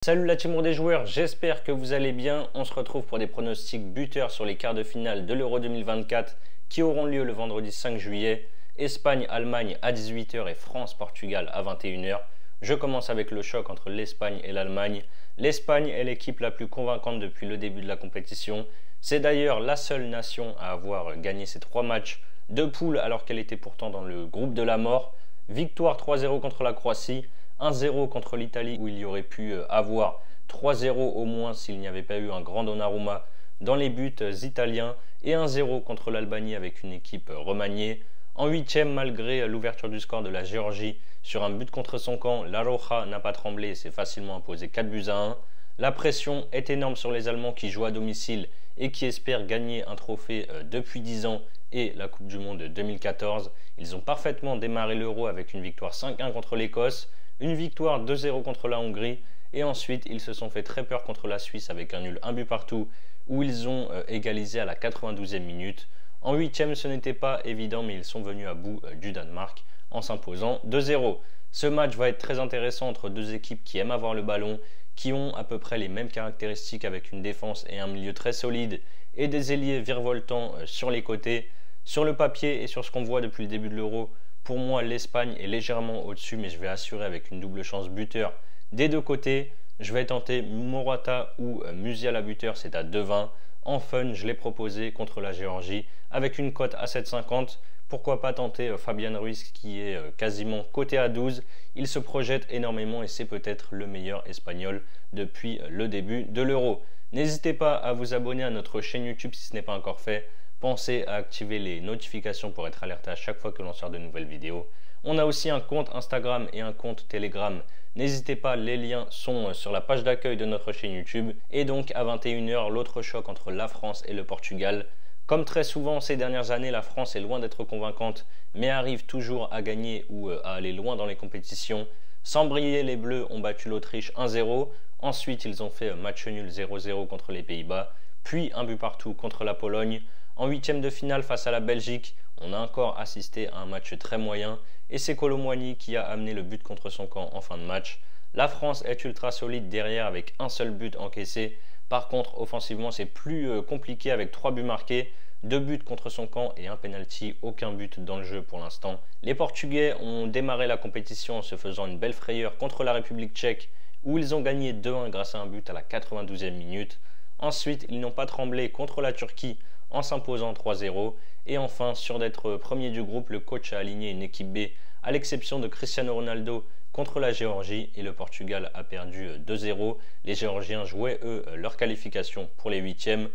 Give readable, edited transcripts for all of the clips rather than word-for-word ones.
Salut la team des joueurs, j'espère que vous allez bien. On se retrouve pour des pronostics buteurs sur les quarts de finale de l'Euro 2024 qui auront lieu le vendredi 5 juillet. Espagne-Allemagne à 18 h et France-Portugal à 21 h. Je commence avec le choc entre l'Espagne et l'Allemagne. L'Espagne est l'équipe la plus convaincante depuis le début de la compétition. C'est d'ailleurs la seule nation à avoir gagné ses 3 matchs de poule alors qu'elle était pourtant dans le groupe de la mort. Victoire 3-0 contre la Croatie. 1-0 contre l'Italie où il y aurait pu avoir 3-0 au moins s'il n'y avait pas eu un grand Donnarumma dans les buts italiens et 1-0 contre l'Albanie avec une équipe remaniée. En huitième, malgré l'ouverture du score de la Géorgie sur un but contre son camp, La Roja n'a pas tremblé et s'est facilement imposé 4-1. La pression est énorme sur les Allemands qui jouent à domicile et qui espèrent gagner un trophée depuis 10 ans et la Coupe du Monde 2014. Ils ont parfaitement démarré l'Euro avec une victoire 5-1 contre l'Écosse, une victoire 2-0 contre la Hongrie et ensuite ils se sont fait très peur contre la Suisse avec un nul 1 but partout où ils ont égalisé à la 92e minute. En huitième, ce n'était pas évident mais ils sont venus à bout du Danemark en s'imposant 2-0. Ce match va être très intéressant entre deux équipes qui aiment avoir le ballon, qui ont à peu près les mêmes caractéristiques avec une défense et un milieu très solide et des ailiers virevoltants sur les côtés. Sur le papier et sur ce qu'on voit depuis le début de l'Euro, pour moi, l'Espagne est légèrement au-dessus, mais je vais assurer avec une double chance buteur des deux côtés. Je vais tenter Morata ou Musiala buteur, c'est à 2,20. En fun, je l'ai proposé contre la Géorgie avec une cote à 7,50. Pourquoi pas tenter Fabian Ruiz qui est quasiment coté à 12. Il se projette énormément et c'est peut-être le meilleur espagnol depuis le début de l'Euro. N'hésitez pas à vous abonner à notre chaîne YouTube si ce n'est pas encore fait. Pensez à activer les notifications pour être alerté à chaque fois que l'on sort de nouvelles vidéos. On a aussi un compte Instagram et un compte Telegram. N'hésitez pas, les liens sont sur la page d'accueil de notre chaîne YouTube. Et donc à 21 h, l'autre choc entre la France et le Portugal. Comme très souvent ces dernières années, la France est loin d'être convaincante, mais arrive toujours à gagner ou à aller loin dans les compétitions. Sans briller, les Bleus ont battu l'Autriche 1-0. Ensuite, ils ont fait match nul 0-0 contre les Pays-Bas, puis un but partout contre la Pologne. En huitième de finale face à la Belgique, on a encore assisté à un match très moyen et c'est Kolo Muani qui a amené le but contre son camp en fin de match. La France est ultra solide derrière avec un seul but encaissé. Par contre, offensivement, c'est plus compliqué avec 3 buts marqués, 2 buts contre son camp et un penalty, aucun but dans le jeu pour l'instant. Les Portugais ont démarré la compétition en se faisant une belle frayeur contre la République tchèque où ils ont gagné 2-1 grâce à un but à la 92e minute. Ensuite, ils n'ont pas tremblé contre la Turquie en s'imposant 3-0. Et enfin, sûr d'être premier du groupe, le coach a aligné une équipe B à l'exception de Cristiano Ronaldo contre la Géorgie et le Portugal a perdu 2-0. Les Géorgiens jouaient eux leur qualification pour les huitièmes.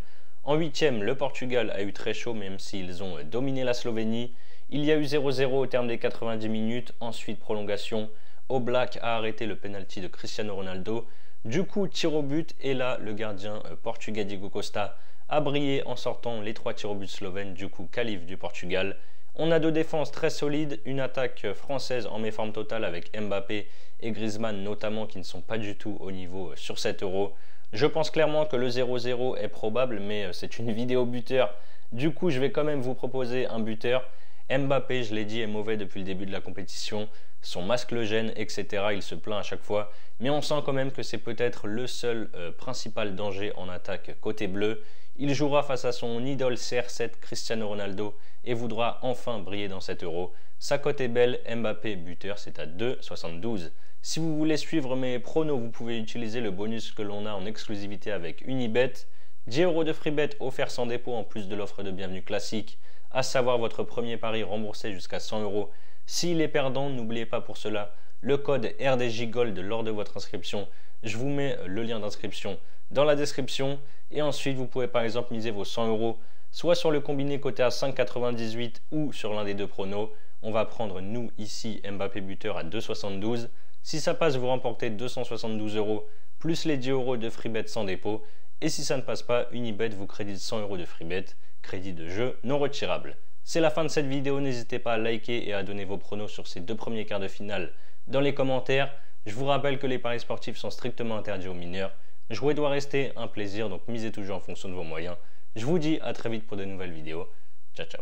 En huitième, le Portugal a eu très chaud même s'ils ont dominé la Slovénie. Il y a eu 0-0 au terme des 90 minutes, ensuite prolongation. Oblak a arrêté le penalty de Cristiano Ronaldo. Du coup, tir au but et là, le gardien portugais Diego Costa a brillé en sortant les 3 tirs au but slovènes, du coup qualif du Portugal. On a 2 défenses très solides, une attaque française en méforme totale avec Mbappé et Griezmann notamment qui ne sont pas du tout au niveau sur cet Euro. Je pense clairement que le 0-0 est probable mais c'est une vidéo buteur, du coup je vais quand même vous proposer un buteur. Mbappé, je l'ai dit, est mauvais depuis le début de la compétition, son masque le gêne, etc. Il se plaint à chaque fois, mais on sent quand même que c'est peut-être le seul principal danger en attaque côté bleu. Il jouera face à son idole CR7 Cristiano Ronaldo et voudra enfin briller dans cet Euro. Sa cote est belle, Mbappé buteur, c'est à 2,72. Si vous voulez suivre mes pronos, vous pouvez utiliser le bonus que l'on a en exclusivité avec Unibet. 10 € de free bet offert sans dépôt en plus de l'offre de bienvenue classique, à savoir votre premier pari remboursé jusqu'à 100 €. S'il est perdant, n'oubliez pas pour cela le code RDJ Gold lors de votre inscription. Je vous mets le lien d'inscription dans la description et ensuite vous pouvez par exemple miser vos 100 € soit sur le combiné coté à 5,98 ou sur l'un des deux pronos. On va prendre nous ici Mbappé buteur à 2,72. Si ça passe, vous remportez 272 € plus les 10 € de free bet sans dépôt. Et si ça ne passe pas, Unibet vous crédite 100 € de free bet, crédit de jeu non retirable. C'est la fin de cette vidéo, n'hésitez pas à liker et à donner vos pronos sur ces 2 premiers quarts de finale dans les commentaires. Je vous rappelle que les paris sportifs sont strictement interdits aux mineurs. Jouer doit rester un plaisir, donc misez toujours en fonction de vos moyens. Je vous dis à très vite pour de nouvelles vidéos. Ciao, ciao.